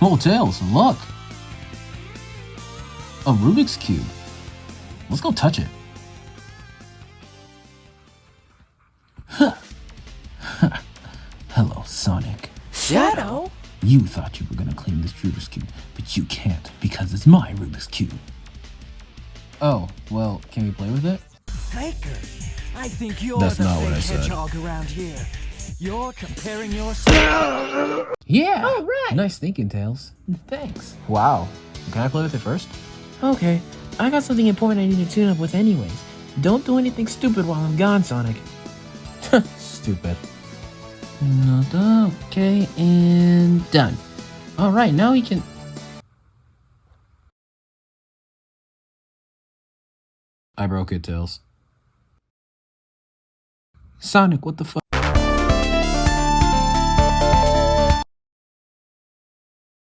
Oh, Tails, look! A Rubik's Cube. Let's go touch it. Hello, Sonic. Shadow? You thought you were gonna claim this Rubik's Cube, but you can't because it's my Rubik's Cube. Oh, well, can we play with it? Faker, I think you're That's the not what I fake said. hedgehog around here. You're comparing yourself. Yeah! Oh, right. Nice thinking, Tails. Thanks. Wow. Can I play with it first? Okay, I got something important I need to tune up with anyways. Don't do anything stupid while I'm gone, Sonic. Stupid. Okay, and done. Alright, now we can... I broke it, Tails. Sonic, what the fuck?